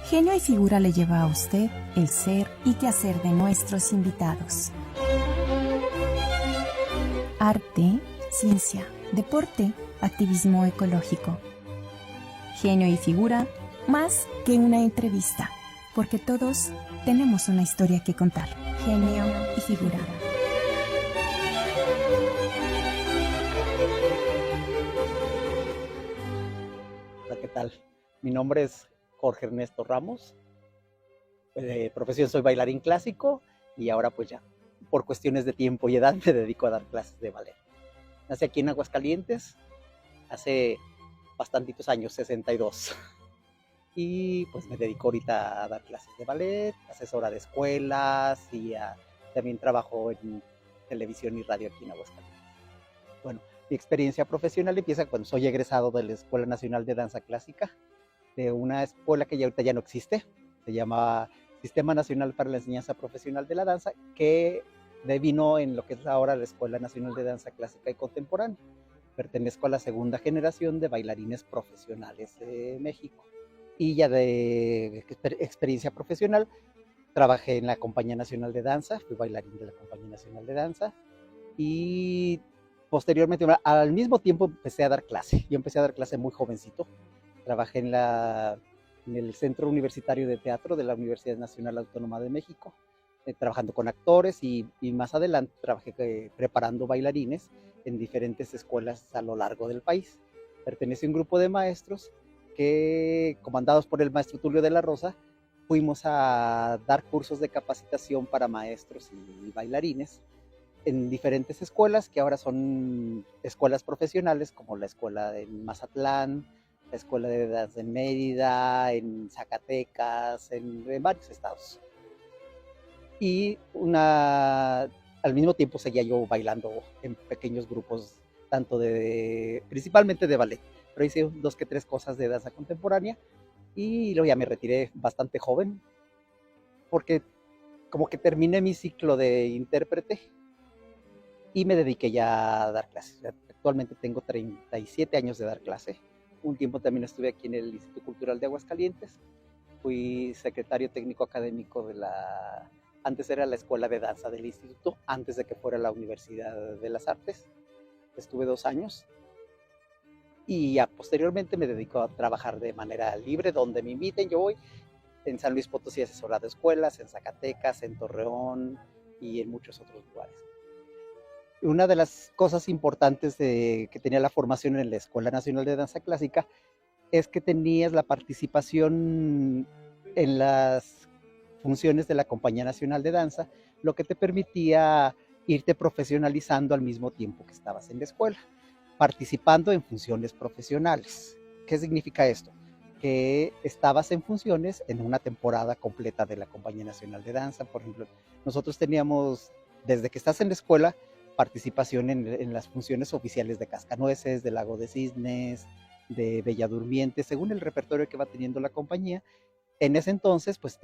Genio y Figura le lleva a usted el ser y quehacer de nuestros invitados. Arte, ciencia, deporte, activismo ecológico. Genio y Figura, más que una entrevista, porque todos tenemos una historia que contar. Genio y Figura. Hola, ¿qué tal? Mi nombre es Jorge Ernesto Ramos. De profesión soy bailarín clásico y ahora pues ya, por cuestiones de tiempo y edad, me dedico a dar clases de ballet. Nací aquí en Aguascalientes hace bastantitos años, 62. Y pues me dedico ahorita a dar clases de ballet, asesora de escuelas y también trabajo en televisión y radio aquí en Aguascalientes. Bueno, mi experiencia profesional empieza cuando soy egresado de la Escuela Nacional de Danza Clásica, de una escuela que ya ahorita ya no existe, se llama Sistema Nacional para la Enseñanza Profesional de la Danza, que devino en lo que es ahora la Escuela Nacional de Danza Clásica y Contemporánea. Pertenezco a la segunda generación de bailarines profesionales de México. Y ya de experiencia profesional, trabajé en la Compañía Nacional de Danza, fui bailarín de la Compañía Nacional de Danza y posteriormente, al mismo tiempo empecé a dar clase. Yo empecé a dar clase muy jovencito. Trabajé en el Centro Universitario de Teatro de la Universidad Nacional Autónoma de México, trabajando con actores y más adelante trabajé preparando bailarines en diferentes escuelas a lo largo del país. Pertenece a un grupo de maestros que, comandados por el maestro Tulio de la Rosa, fuimos a dar cursos de capacitación para maestros y bailarines en diferentes escuelas que ahora son escuelas profesionales, como la escuela de Mazatlán, la escuela de danza en Mérida, en Zacatecas, en varios estados. Y al mismo tiempo seguía yo bailando en pequeños grupos, principalmente de ballet, pero hice 2 que 3 cosas de danza contemporánea y luego ya me retiré bastante joven porque como que terminé mi ciclo de intérprete y me dediqué ya a dar clases. Actualmente tengo 37 años de dar clase. Un tiempo también estuve aquí en el Instituto Cultural de Aguascalientes. Fui secretario técnico académico antes era la Escuela de Danza del Instituto, antes de que fuera la Universidad de las Artes. Estuve 2 años y ya posteriormente me dedico a trabajar de manera libre, donde me inviten, yo voy. En San Luis Potosí asesorado escuelas, en Zacatecas, en Torreón y en muchos otros lugares. Una de las cosas importantes que tenía la formación en la Escuela Nacional de Danza Clásica es que tenías la participación en las funciones de la Compañía Nacional de Danza, lo que te permitía irte profesionalizando al mismo tiempo que estabas en la escuela, participando en funciones profesionales. ¿Qué significa esto? Que estabas en funciones en una temporada completa de la Compañía Nacional de Danza. Por ejemplo, nosotros teníamos, desde que estás en la escuela, participación en las funciones oficiales de Cascanueces, de Lago de Cisnes, de Bella Durmiente, según el repertorio que va teniendo la compañía. En ese entonces, pues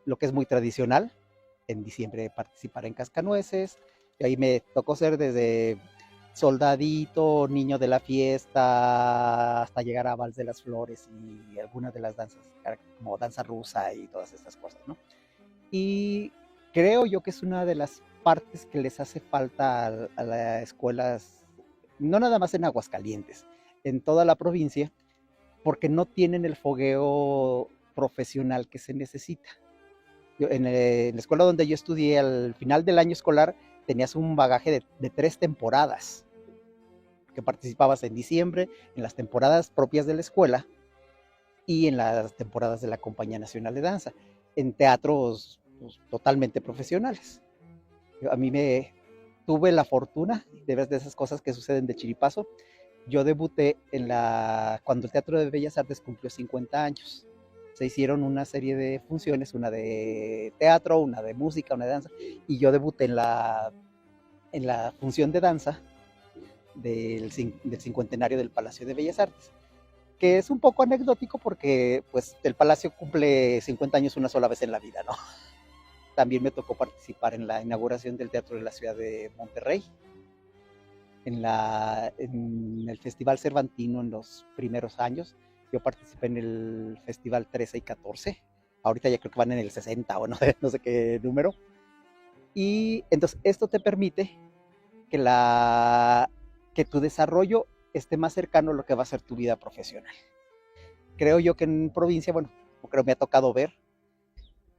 lo que es muy tradicional, en diciembre participar en Cascanueces, y ahí me tocó ser desde soldadito, niño de la fiesta, hasta llegar a Vals de las Flores y algunas de las danzas, como danza rusa y todas estas cosas, ¿no? Y creo yo que es una de las partes que les hace falta a las escuelas, no nada más en Aguascalientes, en toda la provincia, porque no tienen el fogueo profesional que se necesita. En la escuela donde yo estudié, al final del año escolar, tenías un bagaje de 3 temporadas, que participabas en diciembre, en las temporadas propias de la escuela y en las temporadas de la Compañía Nacional de Danza, en teatros pues, totalmente profesionales. A mí tuve la fortuna de ver de esas cosas que suceden de chiripazo. Yo debuté cuando el Teatro de Bellas Artes cumplió 50 años. Se hicieron una serie de funciones, una de teatro, una de música, una de danza, y yo debuté en la función de danza del 50 del Palacio de Bellas Artes, que es un poco anecdótico porque pues el Palacio cumple 50 años una sola vez en la vida, ¿no? También me tocó participar en la inauguración del Teatro de la Ciudad de Monterrey. en el Festival Cervantino en los primeros años. Yo participé en el Festival 13 y 14. Ahorita ya creo que van en el 60 o no, no sé qué número. Y entonces esto te permite que, que tu desarrollo esté más cercano a lo que va a ser tu vida profesional. Creo yo que en provincia, bueno, creo me ha tocado ver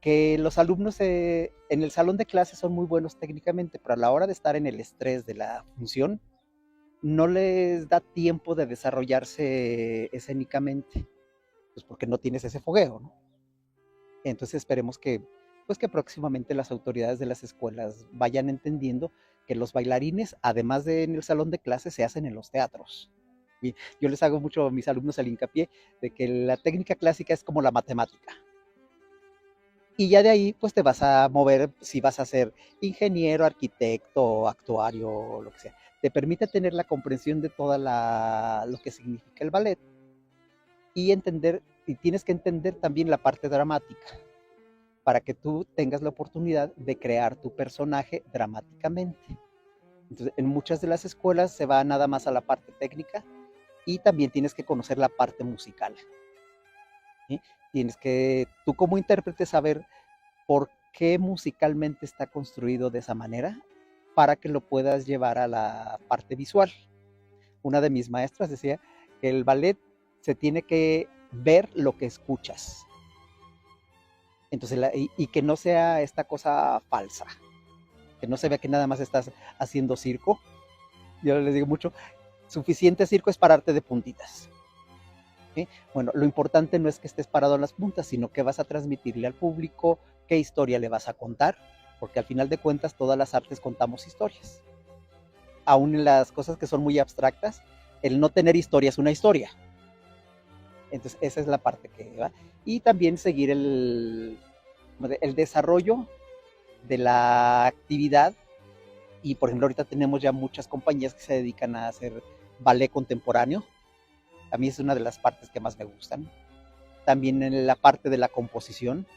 que los alumnos en el salón de clases son muy buenos técnicamente, pero a la hora de estar en el estrés de la función, no les da tiempo de desarrollarse escénicamente, pues porque no tienes ese fogueo, ¿no? Entonces esperemos que, pues que próximamente las autoridades de las escuelas vayan entendiendo que los bailarines, además de en el salón de clases, se hacen en los teatros. Y yo les hago mucho a mis alumnos el hincapié de que la técnica clásica es como la matemática. Y ya de ahí, pues te vas a mover si vas a ser ingeniero, arquitecto, actuario, lo que sea. Te permite tener la comprensión de toda lo que significa el ballet y entender, y tienes que entender también la parte dramática para que tú tengas la oportunidad de crear tu personaje dramáticamente. Entonces, en muchas de las escuelas se va nada más a la parte técnica y también tienes que conocer la parte musical. ¿Sí? Tienes que, tú como intérprete, saber por qué musicalmente está construido de esa manera para que lo puedas llevar a la parte visual. Una de mis maestras decía que el ballet se tiene que ver lo que escuchas. Entonces, y que no sea esta cosa falsa, que no se vea que nada más estás haciendo circo. Yo les digo mucho, suficiente circo es pararte de puntitas. ¿Sí? Bueno, lo importante no es que estés parado en las puntas, sino que vas a transmitirle al público, qué historia le vas a contar, porque al final de cuentas todas las artes contamos historias. Aún en las cosas que son muy abstractas, el no tener historia es una historia. Entonces esa es la parte que va. Y también seguir el desarrollo de la actividad. Y por ejemplo ahorita tenemos ya muchas compañías que se dedican a hacer ballet contemporáneo. A mí es una de las partes que más me gustan. También en la parte de la composición,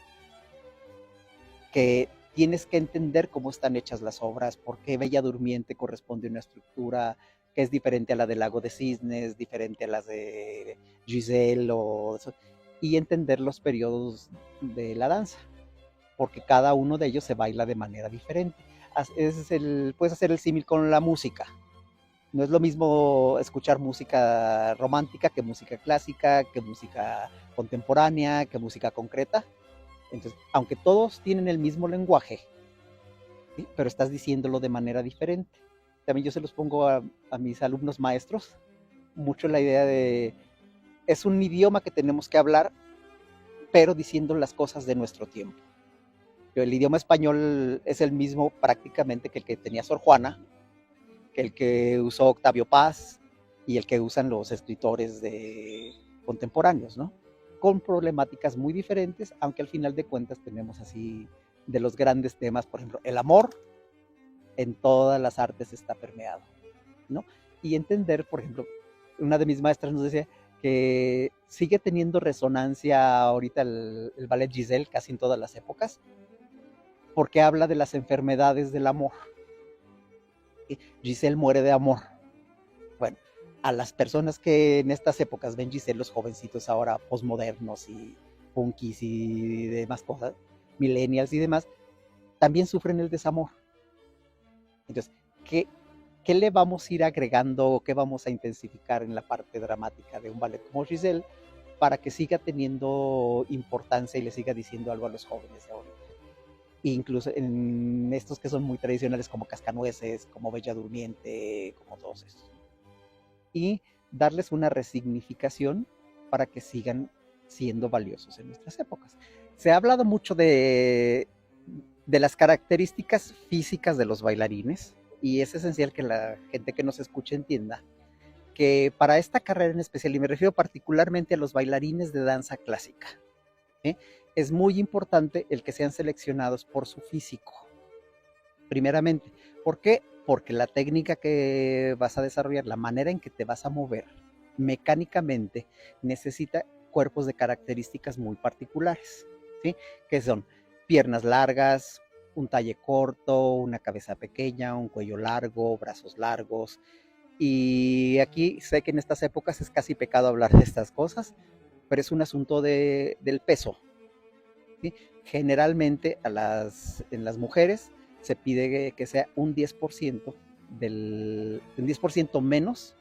que tienes que entender cómo están hechas las obras, por qué Bella Durmiente corresponde a una estructura que es diferente a la del Lago de Cisnes, diferente a las de Giselle, y entender los periodos de la danza, porque cada uno de ellos se baila de manera diferente. Puedes hacer el símil con la música. No es lo mismo escuchar música romántica que música clásica, que música contemporánea, que música concreta. Entonces, aunque todos tienen el mismo lenguaje, ¿sí? Pero estás diciéndolo de manera diferente. También yo se los pongo a mis alumnos maestros, mucho la idea de, es un idioma que tenemos que hablar, pero diciendo las cosas de nuestro tiempo. El idioma español es el mismo prácticamente que el que tenía Sor Juana, que el que usó Octavio Paz y el que usan los escritores contemporáneos, ¿no? Con problemáticas muy diferentes, aunque al final de cuentas tenemos así de los grandes temas, por ejemplo, el amor en todas las artes está permeado, ¿no? Y entender, por ejemplo, una de mis maestras nos decía que sigue teniendo resonancia ahorita el ballet Giselle casi en todas las épocas, porque habla de las enfermedades del amor. Giselle muere de amor. Bueno, a las personas que en estas épocas ven Giselle, los jovencitos ahora posmodernos y punkis y demás cosas, millennials y demás, también sufren el desamor. Entonces, ¿qué le vamos a ir agregando o qué vamos a intensificar en la parte dramática de un ballet como Giselle para que siga teniendo importancia y le siga diciendo algo a los jóvenes de ahorita? Incluso en estos que son muy tradicionales como Cascanueces, como Bella Durmiente, como todos estos. Y darles una resignificación para que sigan siendo valiosos en nuestras épocas. Se ha hablado mucho de las características físicas de los bailarines y es esencial que la gente que nos escuche entienda que para esta carrera en especial, y me refiero particularmente a los bailarines de danza clásica, es muy importante el que sean seleccionados por su físico, primeramente. ¿Por qué? Porque la técnica que vas a desarrollar, la manera en que te vas a mover mecánicamente, necesita cuerpos de características muy particulares, ¿sí? Que son piernas largas, un talle corto, una cabeza pequeña, un cuello largo, brazos largos, Y aquí sé que en estas épocas es casi pecado hablar de estas cosas, pero es un asunto del peso, ¿sí? Generalmente en las mujeres se pide que sea un 10%, un 10% menos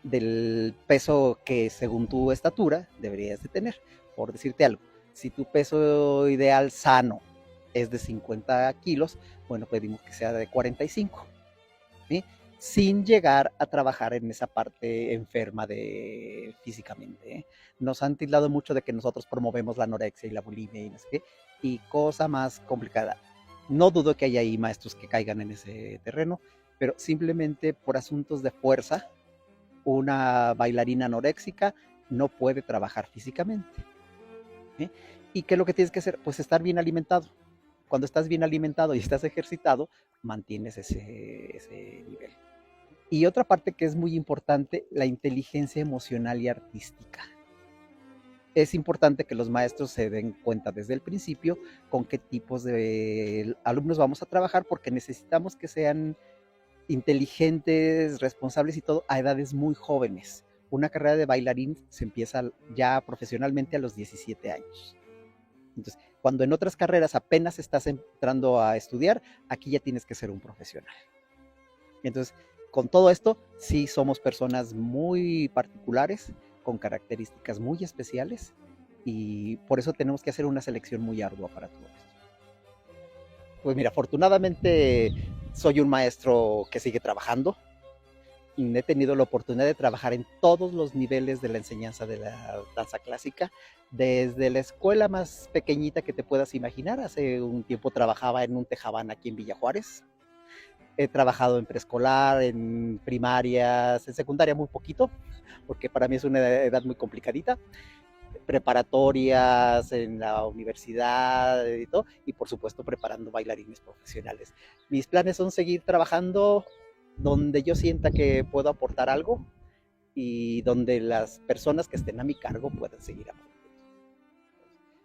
del peso que según tu estatura deberías de tener. Por decirte algo, si tu peso ideal sano es de 50 kilos, bueno, pedimos que sea de 45, ¿sí? Sin llegar a trabajar en esa parte enferma físicamente, ¿eh? Nos han tildado mucho de que nosotros promovemos la anorexia y la bulimia y no sé qué, y cosa más complicada. No dudo que haya ahí maestros que caigan en ese terreno, pero simplemente por asuntos de fuerza, una bailarina anoréxica no puede trabajar físicamente, ¿eh? ¿Y qué es lo que tienes que hacer? Pues estar bien alimentado. Cuando estás bien alimentado y estás ejercitado, mantienes ese nivel. Y otra parte que es muy importante, la inteligencia emocional y artística. Es importante que los maestros se den cuenta desde el principio con qué tipos de alumnos vamos a trabajar, porque necesitamos que sean inteligentes, responsables y todo a edades muy jóvenes. Una carrera de bailarín se empieza ya profesionalmente a los 17 años. Entonces, cuando en otras carreras apenas estás entrando a estudiar, aquí ya tienes que ser un profesional. Entonces, con todo esto, sí somos personas muy particulares, con características muy especiales, y por eso tenemos que hacer una selección muy ardua para todo esto. Pues mira, afortunadamente soy un maestro que sigue trabajando. He tenido la oportunidad de trabajar en todos los niveles de la enseñanza de la danza clásica, desde la escuela más pequeñita que te puedas imaginar. Hace un tiempo trabajaba en un tejabán aquí en Villa Juárez. He trabajado en preescolar, en primarias, en secundaria muy poquito, porque para mí es una edad muy complicadita. Preparatorias, en la universidad y todo, y por supuesto preparando bailarines profesionales. Mis planes son seguir trabajando donde yo sienta que puedo aportar algo y donde las personas que estén a mi cargo puedan seguir aportando.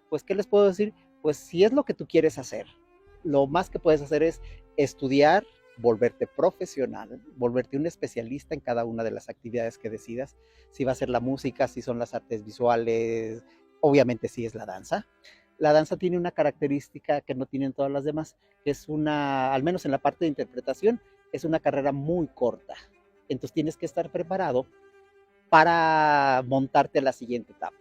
Pues, ¿qué les puedo decir? Pues si es lo que tú quieres hacer, lo más que puedes hacer es estudiar, volverte profesional, volverte un especialista en cada una de las actividades que decidas. Si va a ser la música, si son las artes visuales, obviamente si es la danza. La danza tiene una característica que no tienen todas las demás, que es al menos en la parte de interpretación, es una carrera muy corta. Entonces tienes que estar preparado para montarte a la siguiente etapa,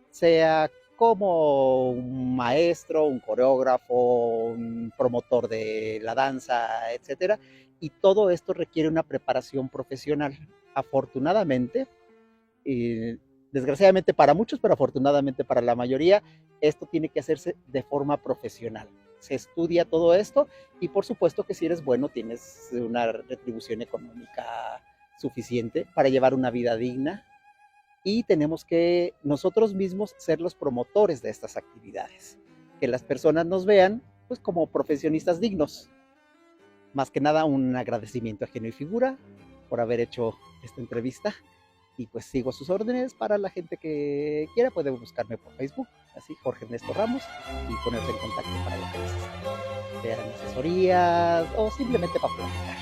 sea como un maestro, un coreógrafo, un promotor de la danza, etcétera. Y todo esto requiere una preparación profesional. Afortunadamente, desgraciadamente para muchos, pero afortunadamente para la mayoría, esto tiene que hacerse de forma profesional. Se estudia todo esto y por supuesto que si eres bueno tienes una retribución económica suficiente para llevar una vida digna, y tenemos que nosotros mismos ser los promotores de estas actividades, que las personas nos vean pues como profesionistas dignos. Más que nada un agradecimiento a Genio y Figura por haber hecho esta entrevista, y pues sigo sus órdenes. Para la gente que quiera puede buscarme por Facebook, así Jorge Ernesto Ramos, y ponerse en contacto para lo que necesiten, sean asesorías o simplemente para platicar.